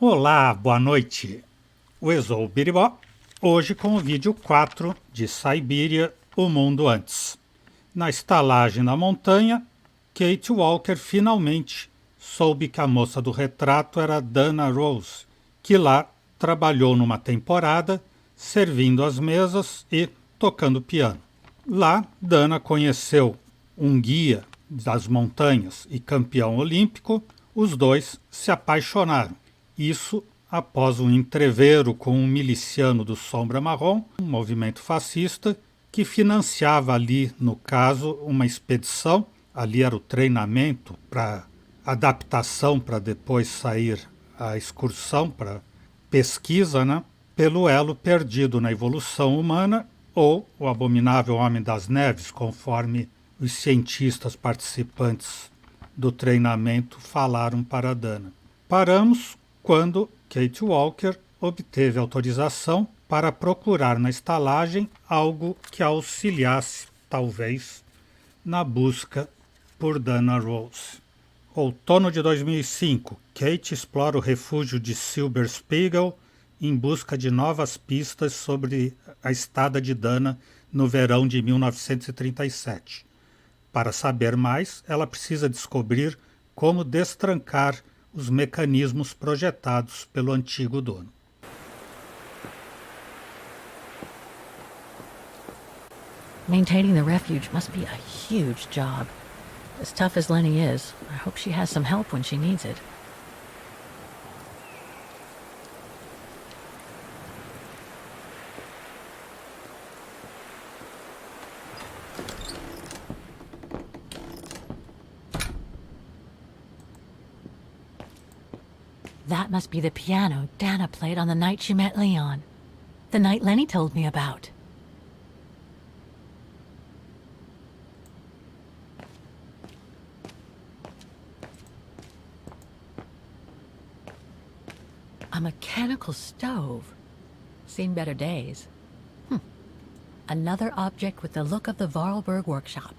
Olá, boa noite. Eu sou o Biribó, hoje com o vídeo 4 de Syberia, o Mundo Antes. Na estalagem na montanha, Kate Walker finalmente soube que a moça do retrato era Dana Rose, que lá trabalhou numa temporada, servindo as mesas e tocando piano. Lá, Dana conheceu um guia das montanhas e campeão olímpico. Os dois se apaixonaram. Isso após um entrevero com um miliciano do Sombra Marrom, um movimento fascista, que financiava ali, no caso, uma expedição. Ali era o treinamento para adaptação para depois sair a excursão para pesquisa, né? Pelo elo perdido na evolução humana ou o abominável Homem das Neves, conforme os cientistas participantes do treinamento falaram para Dana. Paramos quando Kate Walker obteve autorização para procurar na estalagem algo que a auxiliasse, talvez, na busca por Dana Rose. Outono de 2005, Kate explora o refúgio de Silberspiegel em busca de novas pistas sobre a estada de Dana no verão de 1937. Para saber mais, ela precisa descobrir como destrancar os mecanismos projetados pelo antigo dono. Maintaining the refuge must be a huge job. As tough as Lenny is, I hope she has some help when she needs it. That must be the piano Dana played on the night she met Leon. The night Lenny told me about. A mechanical stove. Seen better days. Another object with the look of the Vorarlberg workshop.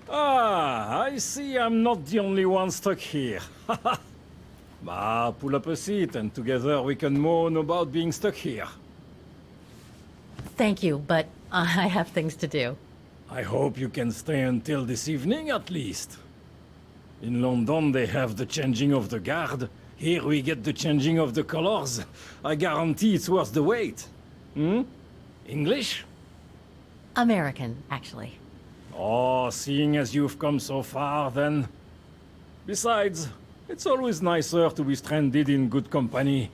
Ah, I see I'm not the only one stuck here. Pull up a seat and together we can moan about being stuck here. Thank you, but I have things to do. I hope you can stay until this evening at least. In London they have the changing of the guard. Here we get the changing of the colors. I guarantee it's worth the wait. English? American, actually. Oh, seeing as you've come so far, then. Besides, it's always nicer to be stranded in good company.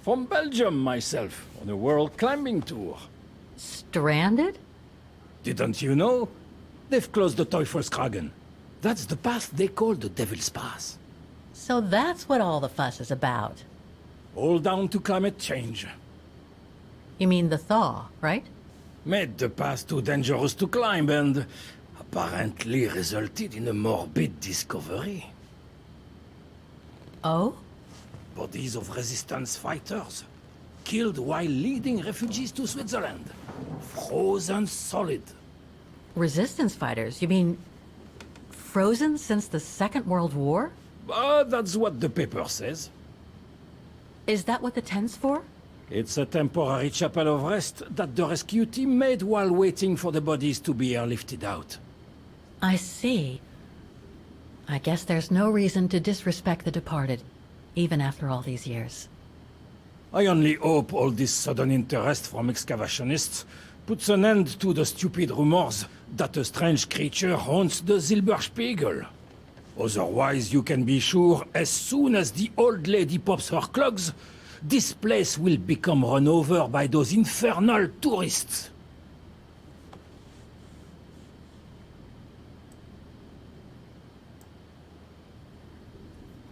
From Belgium, myself, on a world climbing tour. Stranded? Didn't you know? They've closed the Teufelskragen. That's the path they call the Devil's Pass. So that's what all the fuss is about. All down to climate change. You mean the thaw, right? Made the path too dangerous to climb and apparently resulted in a morbid discovery. Oh? Bodies of resistance fighters, killed while leading refugees to Switzerland. Frozen solid. Resistance fighters? You mean frozen since the Second World War? That's what the paper says. Is that what the tent's for? It's a temporary chapel of rest that the rescue team made while waiting for the bodies to be airlifted out. I see. I guess there's no reason to disrespect the departed, even after all these years. I only hope all this sudden interest from excavationists puts an end to the stupid rumors that a strange creature haunts the Silberspiegel. Otherwise, you can be sure as soon as the old lady pops her clogs, this place will become run over by those infernal tourists.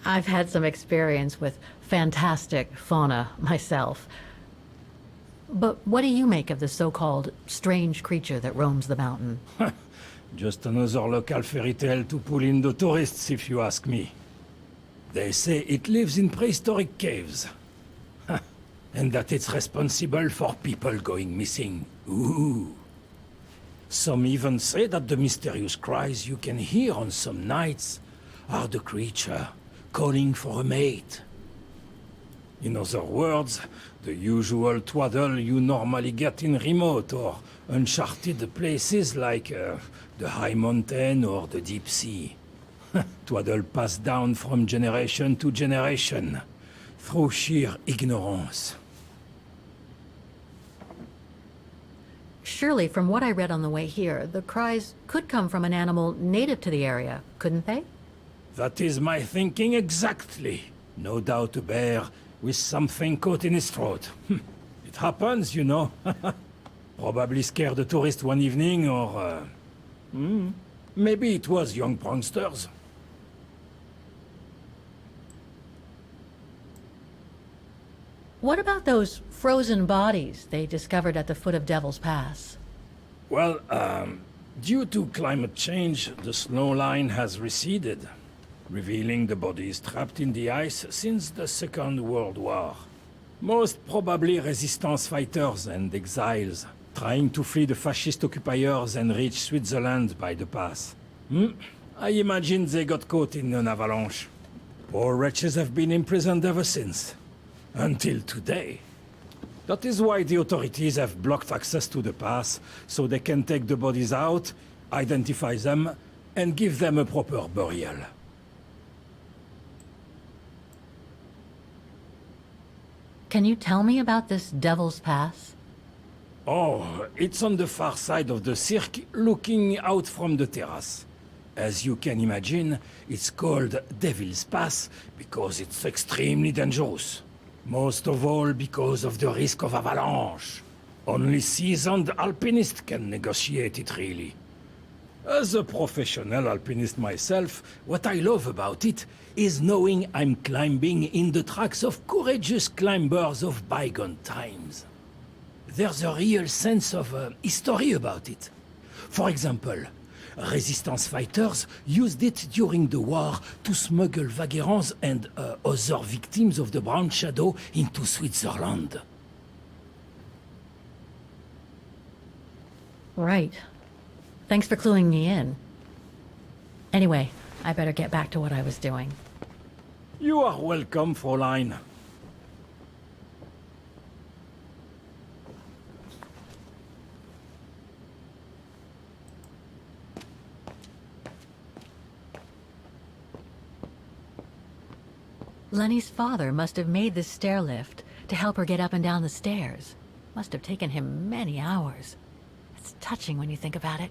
I've had some experience with fantastic fauna myself. But what do you make of the so-called strange creature that roams the mountain? Just another local fairy tale to pull in the tourists, if you ask me. They say it lives in prehistoric caves. And that it's responsible for people going missing. Ooh. Some even say that the mysterious cries you can hear on some nights are the creature calling for a mate. In other words, the usual twaddle you normally get in remote or uncharted places like the high mountain or the deep sea. Twaddle passed down from generation to generation, through sheer ignorance. Surely, from what I read on the way here, the cries could come from an animal native to the area, couldn't they? That is my thinking exactly. No doubt a bear with something caught in his throat. It happens, you know. Probably scared a tourist one evening, or... maybe it was young pranksters. What about those frozen bodies they discovered at the foot of Devil's Pass? Well, due to climate change, the snow line has receded, revealing the bodies trapped in the ice since the Second World War. Most probably resistance fighters and exiles, trying to flee the fascist occupiers and reach Switzerland by the pass. I imagine they got caught in an avalanche. Poor wretches have been imprisoned ever since. Until today. That is why the authorities have blocked access to the pass, so they can take the bodies out, identify them, and give them a proper burial. Can you tell me about this Devil's Pass? Oh, it's on the far side of the cirque, looking out from the terrace. As you can imagine, it's called Devil's Pass because it's extremely dangerous. Most of all because of the risk of avalanche. Only seasoned alpinists can negotiate it, really. As a professional alpinist myself, what I love about it is knowing I'm climbing in the tracks of courageous climbers of bygone times. There's a real sense of history about it. For example, resistance fighters used it during the war to smuggle vagrants and other victims of the Brown Shadow into Switzerland. Right. Thanks for cluing me in. Anyway, I better get back to what I was doing. You are welcome, Fräulein. Lenny's father must have made this stair lift to help her get up and down the stairs. Must have taken him many hours. It's touching when you think about it.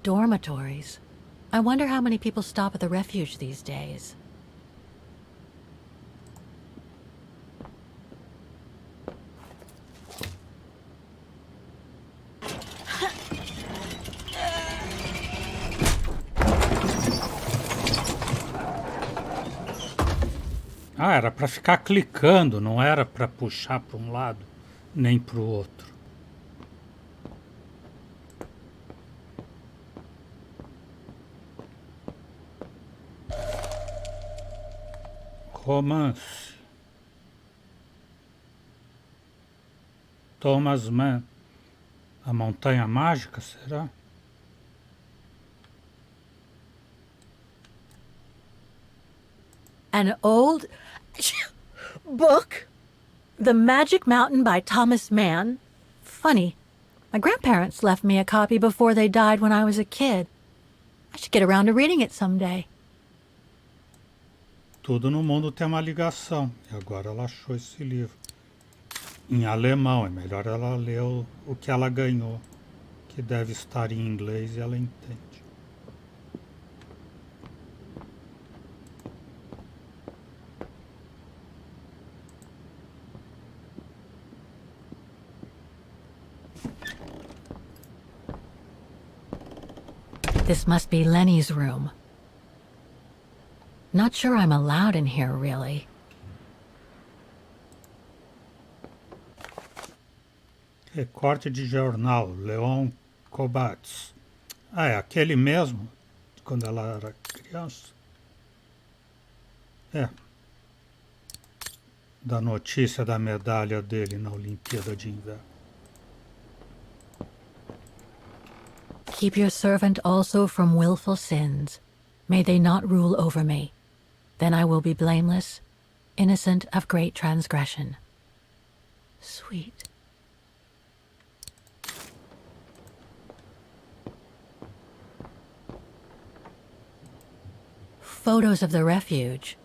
Dormitories. I wonder how many people stop at the refuge these days. Ah, era para ficar clicando, não era para puxar para um lado nem para o outro. Romance. Thomas Mann. A Montanha Mágica, será? An old book? The Magic Mountain by Thomas Mann? Funny. My grandparents left me a copy before they died when I was a kid. I should get around to reading it someday. Tudo no mundo tem uma ligação. E agora ela achou esse livro. Em alemão, é melhor ela ler o que ela ganhou, que deve estar em inglês e ela entende. This must be Lenny's room. Not sure I'm allowed in here, really. Recorte de jornal, Leon Kobatz. Ah, é aquele mesmo, quando ela era criança? É. Da notícia da medalha dele na Olimpíada de Inverno. Keep your servant also from willful sins. May they not rule over me. Then I will be blameless, innocent of great transgression. Sweet. Photos of the refuge.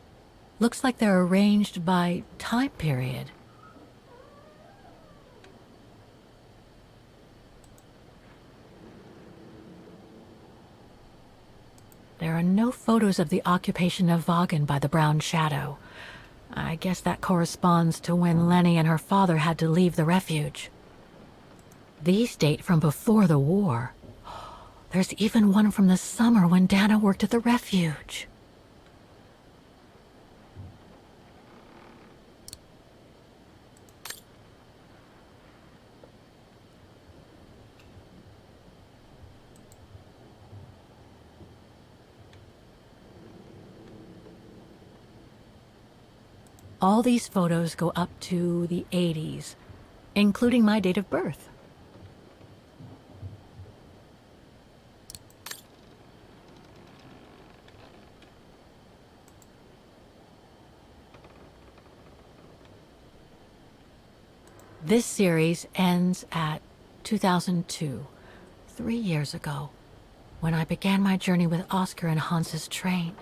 Looks like they're arranged by time period. There are no photos of the occupation of Vaughan by the brown shadow. I guess that corresponds to when Lenny and her father had to leave the refuge. These date from before the war. There's even one from the summer when Dana worked at the refuge. All these photos go up to the 80s, including my date of birth. This series ends at 2002, 3 years ago, when I began my journey with Oscar and Hans's train.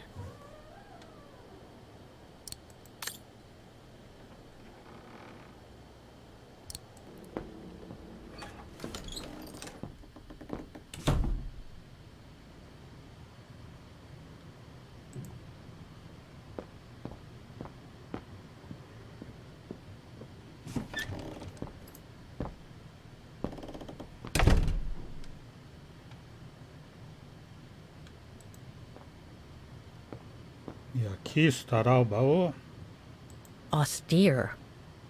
E aqui estará o baú. Austere.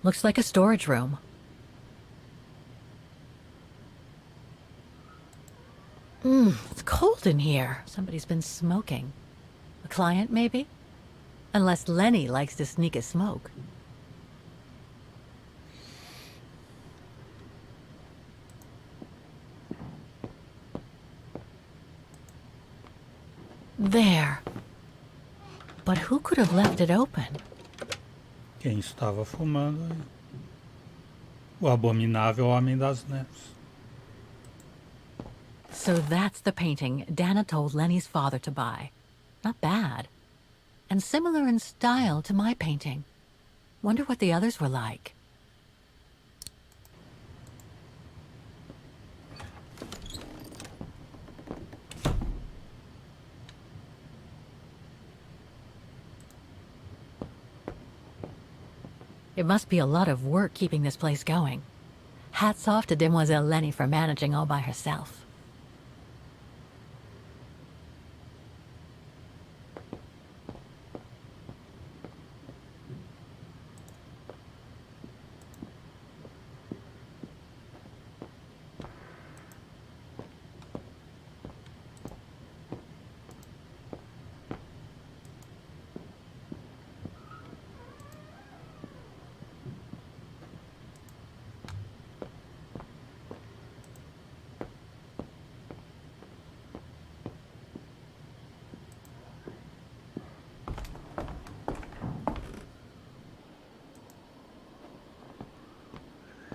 Looks like a storage room. It's cold in here. Somebody's been smoking. A client, maybe? Unless Lenny likes to sneak a smoke. There. But who could have left it open? Quem estava fumando aí? O abominável Homem das Neves. So that's the painting Dana told Lenny's father to buy. Not bad. And similar in style to my painting. Wonder what the others were like. It must be a lot of work keeping this place going. Hats off to Demoiselle Lenny for managing all by herself.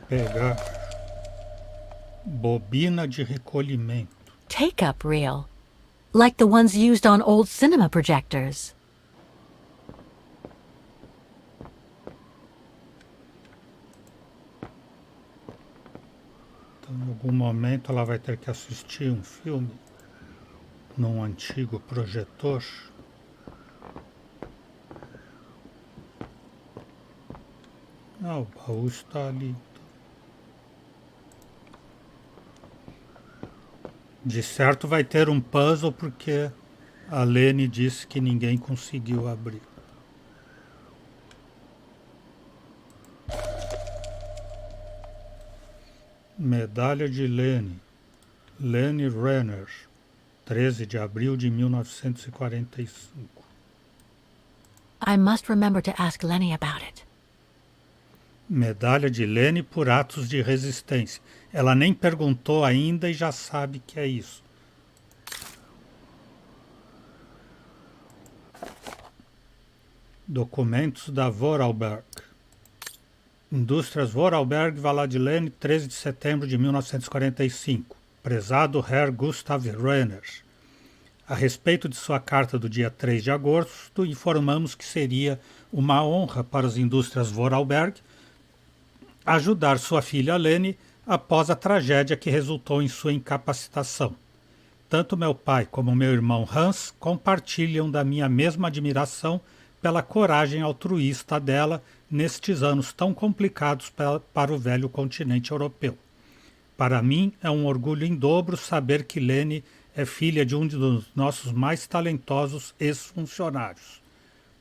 Pegar. Bobina de recolhimento. Take-up reel. Like the ones used on old cinema projectors. Então, em algum momento ela vai ter que assistir um filme num antigo projetor. Ah, o baú está ali. De certo vai ter um puzzle porque a Lene disse que ninguém conseguiu abrir. Medalha de Lene. Lene Renner. 13 de abril de 1945. I must remember to ask Lenny about it. Medalha de Lene por atos de resistência. Ela nem perguntou ainda e já sabe que é isso. Documentos da Vorarlberg. Indústrias Vorarlberg, Valladolid, 13 de setembro de 1945. Prezado Herr Gustav Renner. A respeito de sua carta do dia 3 de agosto, informamos que seria uma honra para as indústrias Vorarlberg ajudar sua filha Lene após a tragédia que resultou em sua incapacitação. Tanto meu pai como meu irmão Hans compartilham da minha mesma admiração pela coragem altruísta dela nestes anos tão complicados para o velho continente europeu. Para mim é um orgulho em dobro saber que Lene é filha de um dos nossos mais talentosos ex-funcionários.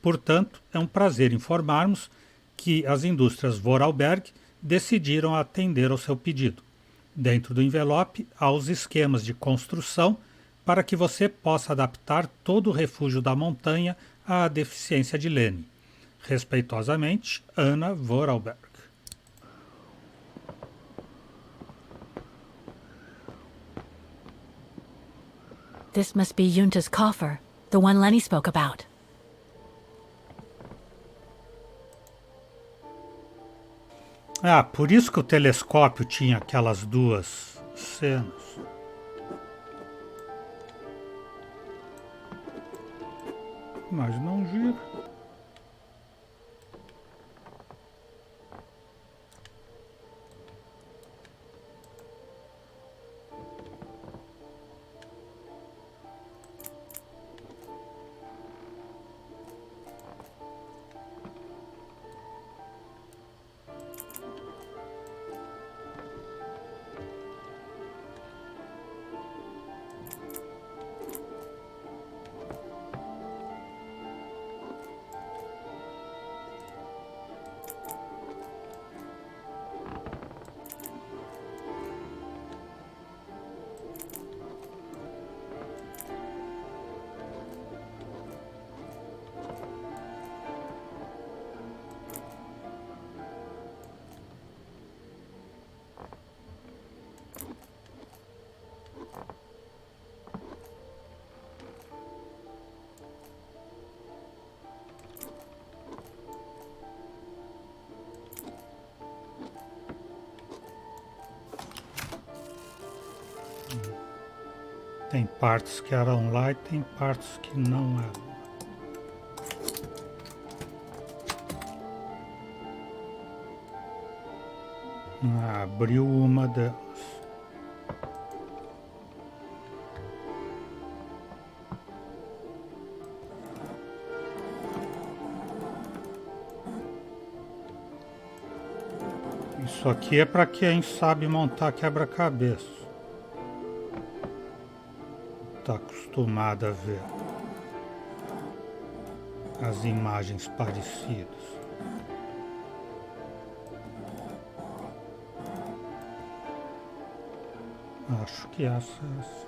Portanto, é um prazer informarmos que as indústrias Vorarlberg decidiram atender ao seu pedido. Dentro do envelope há os esquemas de construção para que você possa adaptar todo o refúgio da montanha à deficiência de Lene. Respeitosamente, Anna Vorarlberg. This must be Junta's coffer, the one Lenny spoke about. Ah, por isso que o telescópio tinha aquelas duas cenas. Mas não gira. Tem partes que eram lá e tem partes que não eram. Abriu uma delas. Isso aqui é para quem sabe montar quebra-cabeça. Está acostumado a ver as imagens parecidas. Acho que essa é essa.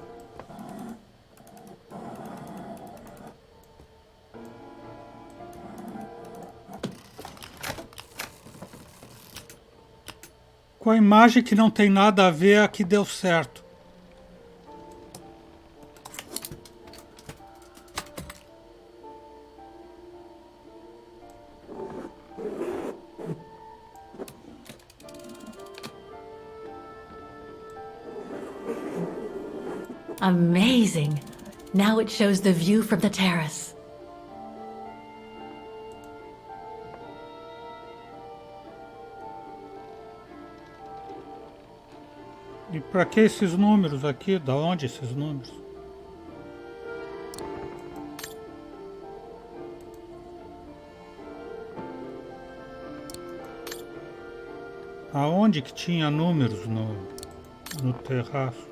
Com a imagem que não tem nada a ver, a que deu certo. Amazing! Now it shows the view from the terrace. E para que esses números aqui? Da onde esses números? Aonde que tinha números no terraço?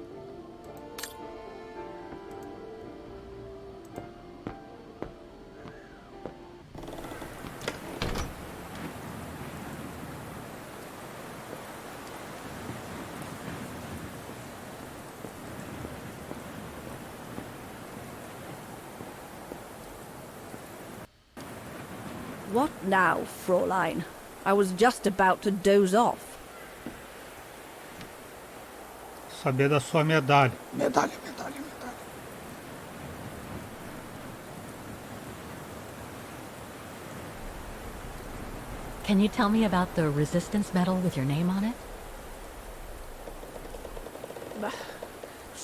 What now, Fräulein? I was just about to doze off. Saber da sua medalha. Medalha, medalha, medalha. Can you tell me about the resistance medal with your name on it?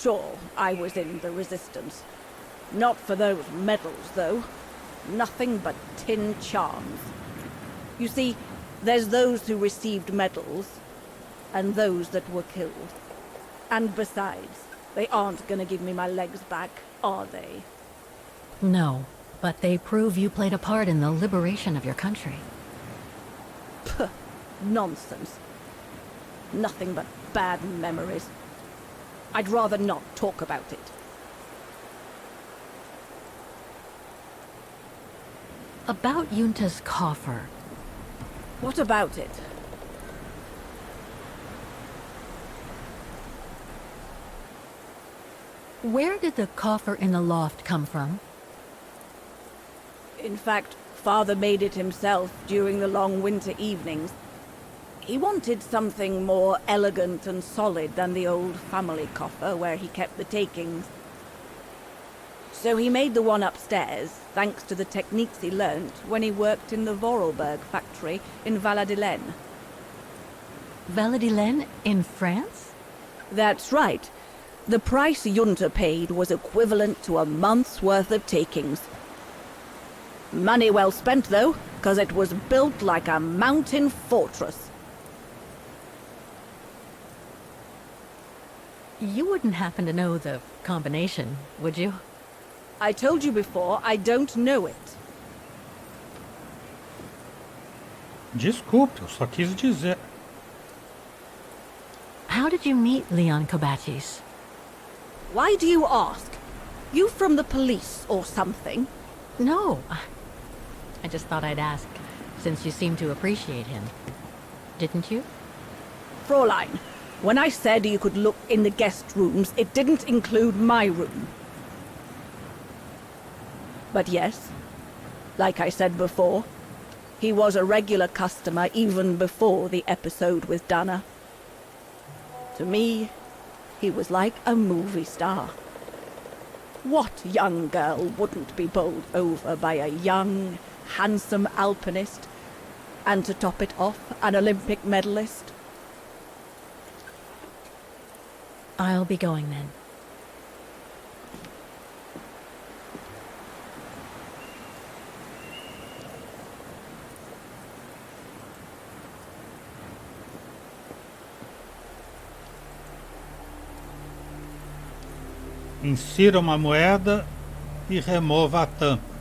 Sure, I was in the Resistance. Not for those medals, though. Nothing but tin charms. You see, there's those who received medals, and those that were killed. And besides, they aren't gonna give me my legs back, are they? No, but they prove you played a part in the liberation of your country. Puh, nonsense. Nothing but bad memories. I'd rather not talk about it. About Yunta's coffer. What about it? Where did the coffer in the loft come from? In fact, Father made it himself during the long winter evenings. He wanted something more elegant and solid than the old family coffer where he kept the takings. So he made the one upstairs, thanks to the techniques he learnt when he worked in the Vorarlberg factory in Valladolid. Valladolid in France? That's right. The price Junta paid was equivalent to a month's worth of takings. Money well spent, though, because it was built like a mountain fortress. You wouldn't happen to know the combination, would you? I told you before, I don't know it. Desculpe, eu só quis dizer. How did you meet Leon Kobatis? Why do you ask? You from the police or something? No. I just thought I'd ask, since you seem to appreciate him. Didn't you? Fräulein, when I said you could look in the guest rooms, it didn't include my room. But yes, like I said before, he was a regular customer even before the episode with Dana. To me, he was like a movie star. What young girl wouldn't be bowled over by a young, handsome alpinist, and to top it off, an Olympic medalist? I'll be going then. Insira uma moeda e remova a tampa.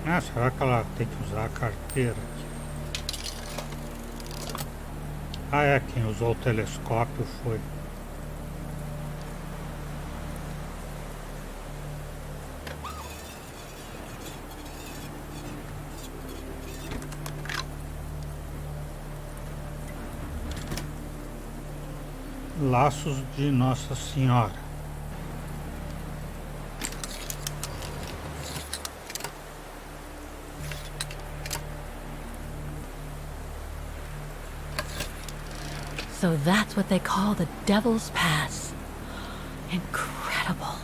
Ah, será que ela tem que usar a carteira aqui? Ah, é, quem usou o telescópio foi. Laços de Nossa Senhora. So that's what they call the Devil's Pass. Incredible.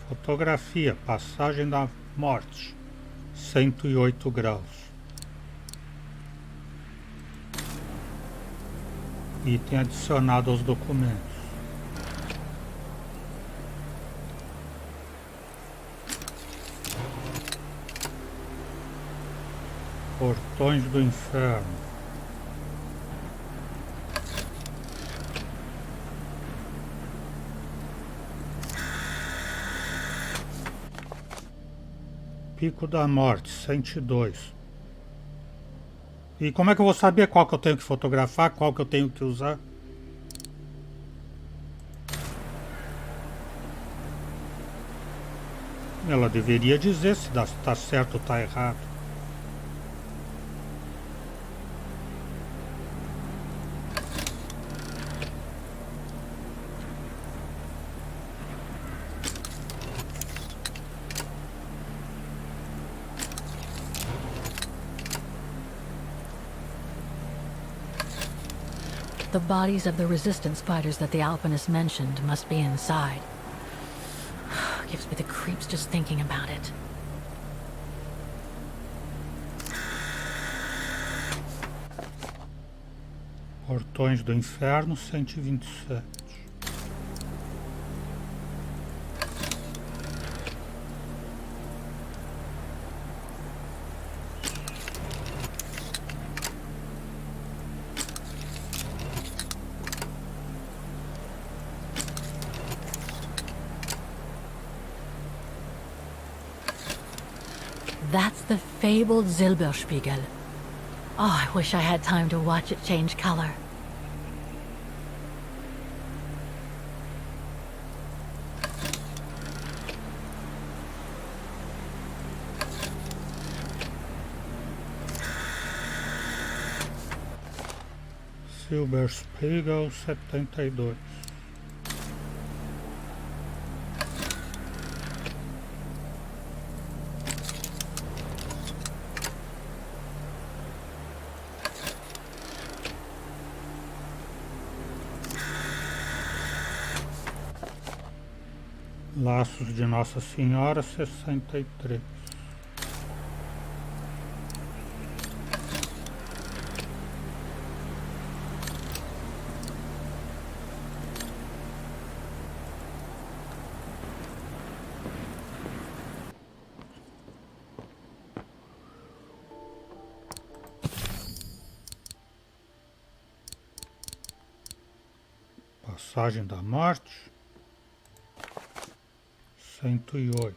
Fotografia, passagem da morte. 108 graus. Item adicionado aos documentos. Portões do Inferno. Pico da Morte, 102. E como é que eu vou saber qual que eu tenho que fotografar, qual que eu tenho que usar? Ela deveria dizer se está certo ou está errado. The bodies of the resistance fighters that the alpinist mentioned must be inside. Gives me the creeps just thinking about it. Portões do Inferno 127. That's the fabled Silberspiegel. Oh, I wish I had time to watch it change color. Silberspiegel 72. Laços de Nossa Senhora 63. Passagem da Morte 108.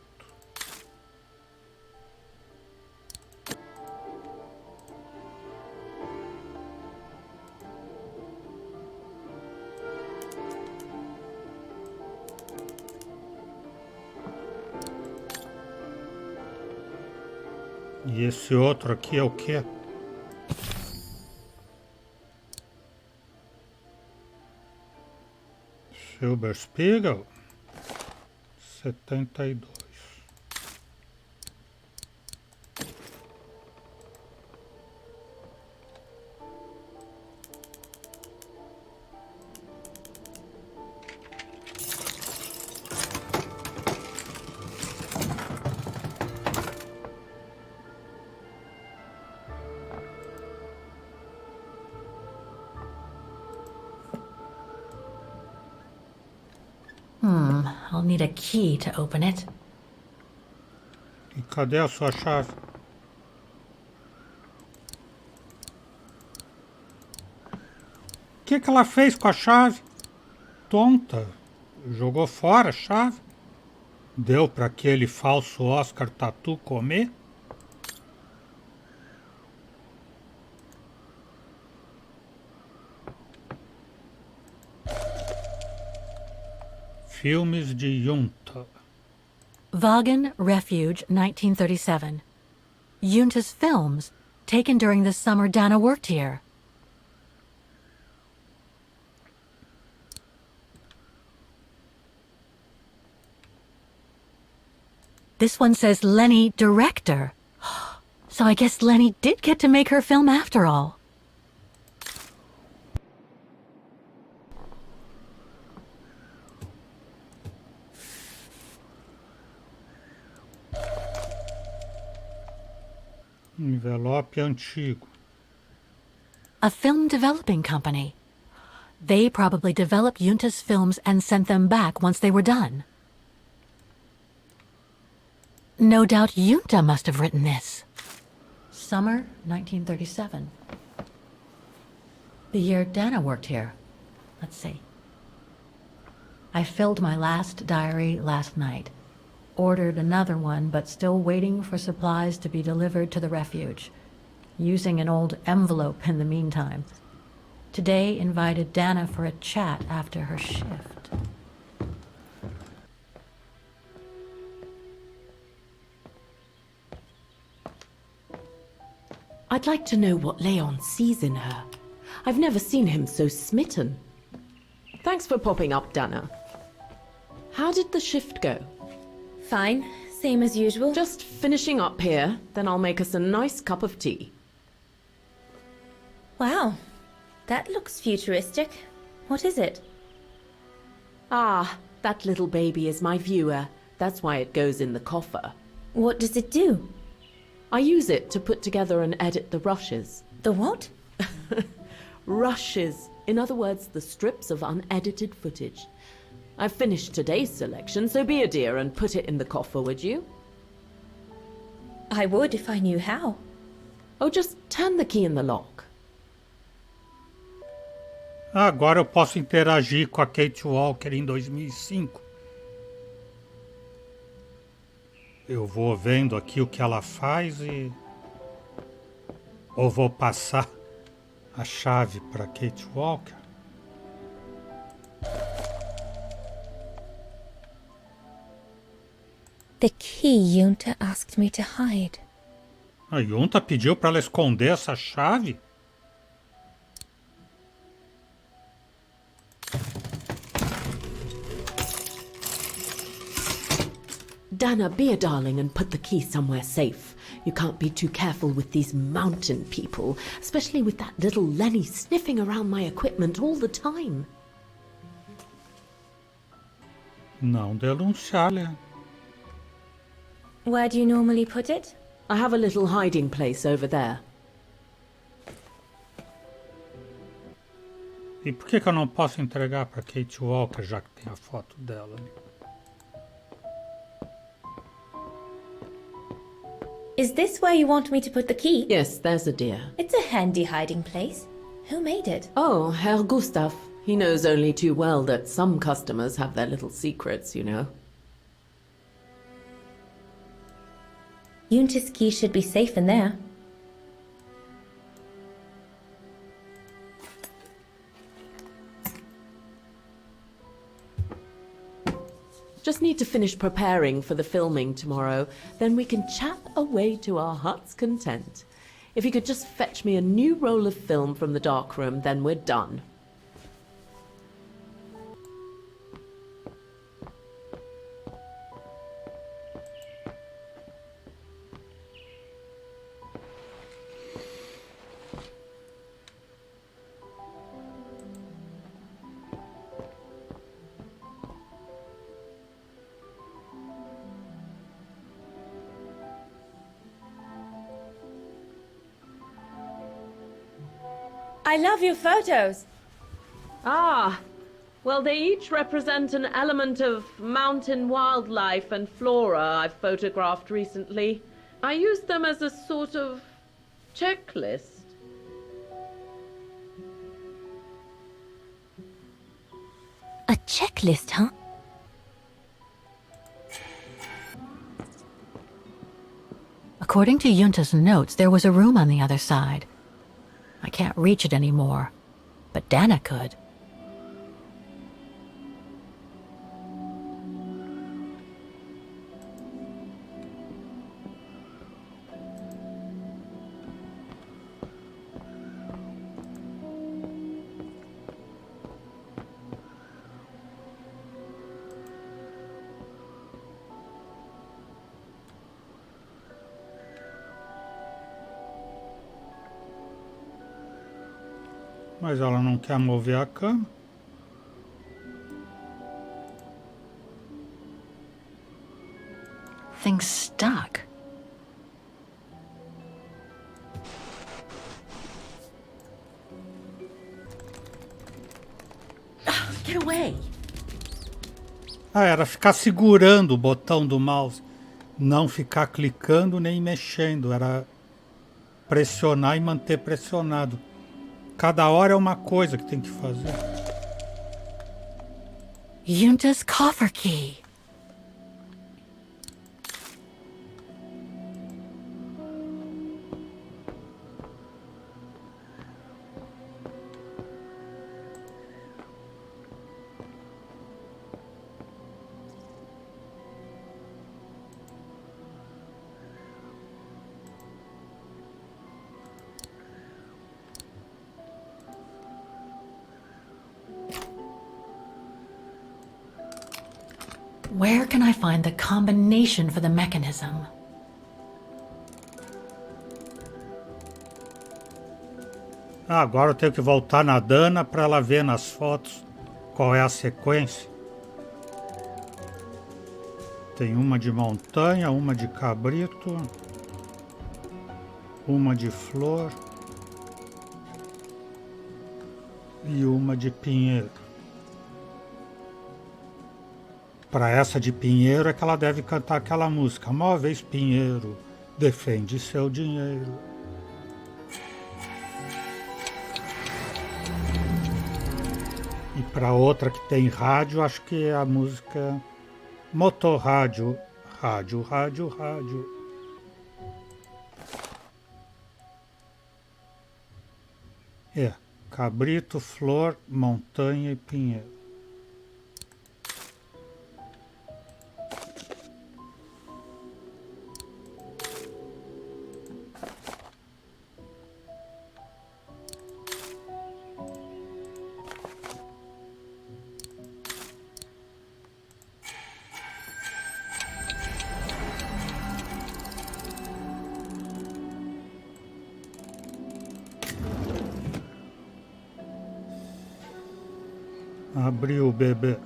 E esse outro aqui é o quê? Silberspiegel 72. I'll need a key to open it. E cadê a sua chave? O que ela fez com a chave? Tonta. Jogou fora a chave? Deu para aquele falso Oscar Tatu comer? Filmes de Junta. Wagen Refuge, 1937. Junta's films, taken during the summer Dana worked here. This one says Lenny, director. So I guess Lenny did get to make her film after all. Envelope antigo. A film developing company. They probably developed Junta's films and sent them back once they were done. No doubt Junta must have written this. Summer 1937. The year Dana worked here. Let's see. I filled my last diary last night. Ordered another one, but still waiting for supplies to be delivered to the refuge. Using an old envelope in the meantime. Today invited Dana for a chat after her shift. I'd like to know what Leon sees in her. I've never seen him so smitten. Thanks for popping up, Dana. How did the shift go? Fine, same as usual. Just finishing up here, then I'll make us a nice cup of tea. Wow, that looks futuristic. What is it? Ah, that little baby is my viewer. That's why it goes in the coffer. What does it do? I use it to put together and edit the rushes. The what? Rushes. In other words, the strips of unedited footage. I've finished today's selection, so be a dear and put it in the coffer, would you? I would if I knew how. Oh, just turn the key in the lock. Agora eu posso interagir com a Kate Walker em 2005. Eu vou vendo aqui o que ela faz e... Ou vou passar a chave para Kate Walker. The key Yunta asked me to hide. A Yunta pediu para ela esconder essa chave? Dana, be a darling and put the key somewhere safe. You can't be too careful with these mountain people, especially with that little Lenny sniffing around my equipment all the time. Não denunciar-lhe. Where do you normally put it? I have a little hiding place over there. E por que eu não posso entregar para Kate Walker, já que tem a foto dela ali? Is this where you want me to put the key? Yes, there's a dear. It's a handy hiding place. Who made it? Oh, Herr Gustav. He knows only too well that some customers have their little secrets, you know. Yunta's key should be safe in there. Just need to finish preparing for the filming tomorrow. Then we can chat away to our heart's content. If you could just fetch me a new roll of film from the darkroom, then we're done. I love your photos. Ah, well, they each represent an element of mountain wildlife and flora I've photographed recently. I used them as a sort of checklist. A checklist, huh? According to Yunta's notes, there was a room on the other side. I can't reach it anymore, but Dana could. Mas ela não quer mover a cama. Thing's stuck. Get away. Era ficar segurando o botão do mouse. Não ficar clicando nem mexendo. Era pressionar e manter pressionado. Cada hora é uma coisa que tem que fazer. Yunta's coffer key. Where can I find the combination for the mechanism? Ah, agora eu tenho que voltar na Dana para ela ver nas fotos qual é a sequência. Tem uma de montanha, uma de cabrito, uma de flor e uma de pinheiro. Para essa de pinheiro é que ela deve cantar aquela música: Móveis Pinheiro, defende seu dinheiro. E para outra que tem rádio, acho que é a música Motorrádio, rádio, rádio, rádio. É, cabrito, flor, montanha e pinheiro. Abriu o bebê.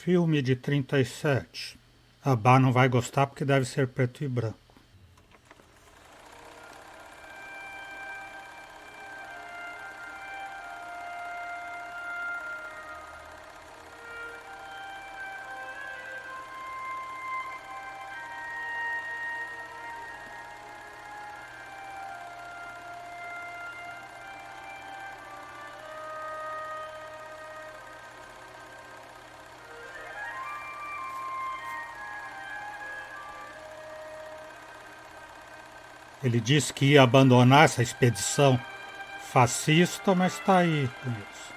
Filme de 37. A Bá não vai gostar porque deve ser preto e branco. Ele disse que ia abandonar essa expedição fascista, mas está aí com isso.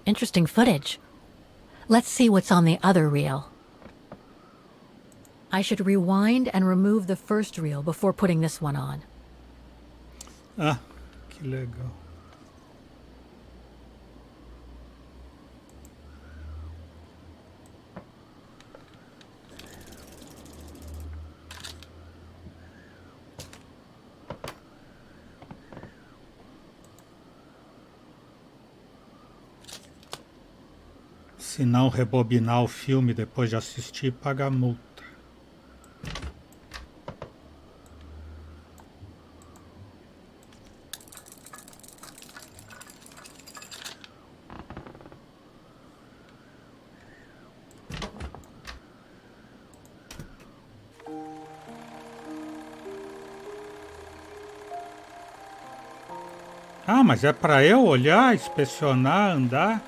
Interesting footage. Let's see what's on the other reel. I should rewind and remove the first reel before putting this one on. Ah, que legal. Se não rebobinar o filme depois de assistir, paga multa. Ah, mas é para eu olhar, inspecionar, andar?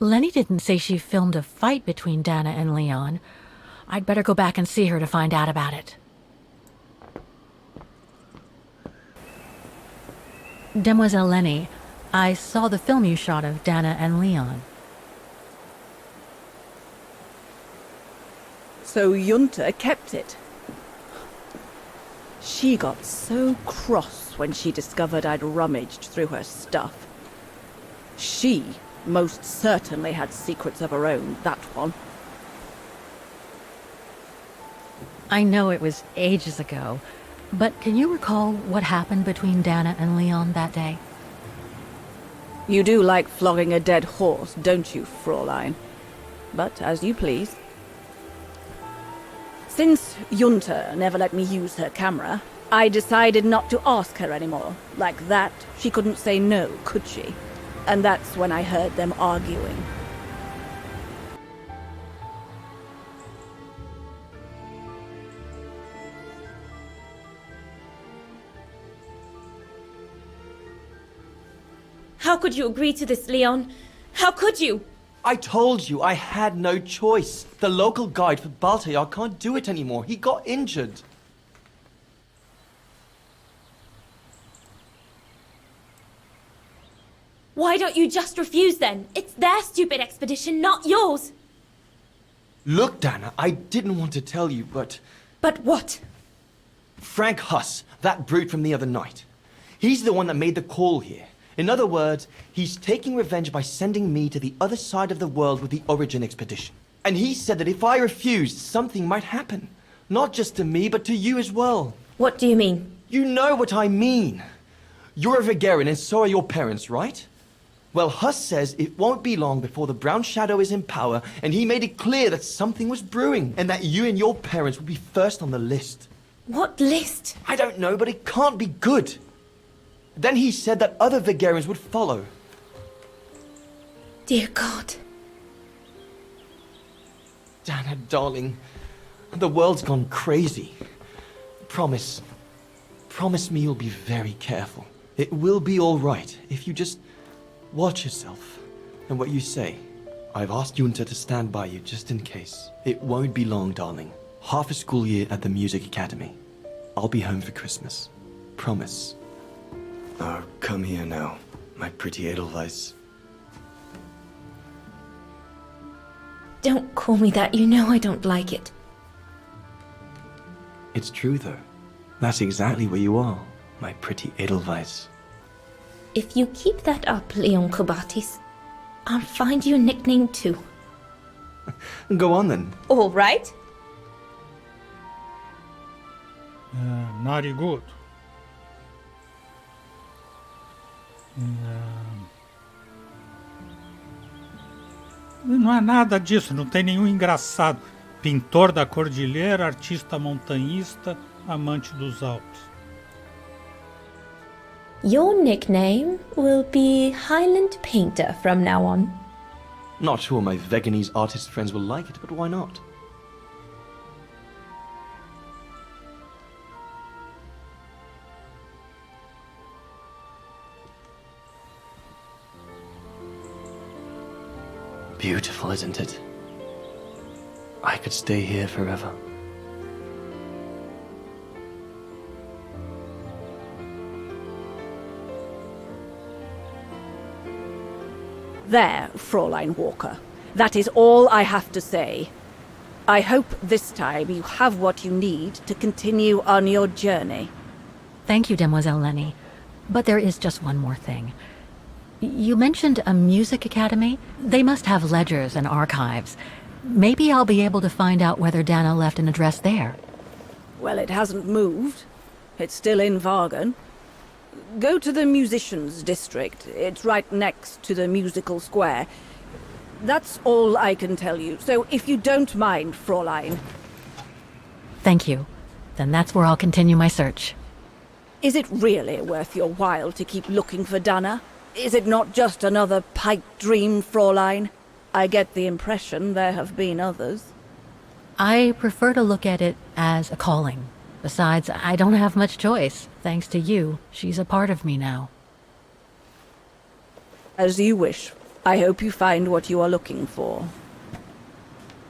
Lenny didn't say she filmed a fight between Dana and Leon. I'd better go back and see her to find out about it. Demoiselle Lenny, I saw the film you shot of Dana and Leon. So Junta kept it. She got so cross when she discovered I'd rummaged through her stuff. She most certainly had secrets of her own, that one. I know it was ages ago, but can you recall what happened between Dana and Leon that day? You do like flogging a dead horse, don't you, Fraulein? But as you please. Since Junta never let me use her camera, I decided not to ask her anymore. Like that, she couldn't say no, could she? And that's when I heard them arguing. How could you agree to this, Leon? How could you? I told you I had no choice. The local guide for Baltayar can't do it anymore. He got injured. Why don't you just refuse then? It's their stupid expedition, not yours. Look, Dana, I didn't want to tell you, but... But what? Frank Huss, that brute from the other night. He's the one that made the call here. In other words, he's taking revenge by sending me to the other side of the world with the Origin expedition. And he said that if I refused, something might happen. Not just to me, but to you as well. What do you mean? You know what I mean. You're a Vegarian and so are your parents, right? Well, Huss says it won't be long before the Brown Shadow is in power, and he made it clear that something was brewing, and that you and your parents would be first on the list. What list? I don't know, but it can't be good. Then he said that other Vegarians would follow. Dear God. Dana, darling, the world's gone crazy. Promise me you'll be very careful. It will be all right if you just watch yourself and what you say. I've asked Junta to stand by you just in case. It won't be long, darling. Half a school year at the Music Academy. I'll be home for Christmas. Promise. Oh, come here now, my pretty Edelweiss. Don't call me that. You know I don't like it. It's true, though. That's exactly where you are, my pretty Edelweiss. If you keep that up, Leon Kobatis, I'll find you a nickname too. Go on, then. All right. Narigudo. Não é nada disso, não tem nenhum engraçado. Pintor da cordilheira, artista montanhista, amante dos Alpes. Your nickname will be Highland Painter from now on. Not sure my Veganese artist friends will like it, but why not? Beautiful, isn't it? I could stay here forever. There, Fraulein Walker. That is all I have to say. I hope this time you have what you need to continue on your journey. Thank you, Demoiselle Lenny. But there is just one more thing. You mentioned a music academy? They must have ledgers and archives. Maybe I'll be able to find out whether Dana left an address there. Well, it hasn't moved. It's still in Vargan. Go to the musicians' district. It's right next to the musical square. That's all I can tell you, so if you don't mind, Fraulein. Thank you. Then that's where I'll continue my search. Is it really worth your while to keep looking for Dana? Is it not just another pipe dream, Fraulein? I get the impression there have been others. I prefer to look at it as a calling. Besides, I don't have much choice. Thanks to you, she's a part of me now. As you wish. I hope you find what you are looking for.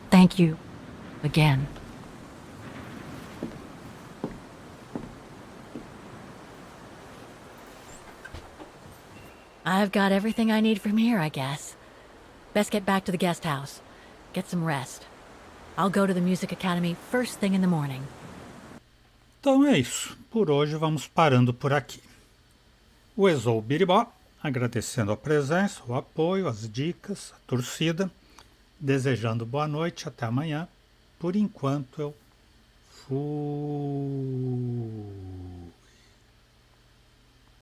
Thank you. Again. I've got everything I need from here, I guess. Best get back to the guest house. Get some rest. I'll go to the Music Academy first thing in the morning. Então é isso. Por hoje vamos parando por aqui. O Exou Biribó, agradecendo a presença, o apoio, as dicas, a torcida, desejando boa noite, até amanhã. Por enquanto eu fui.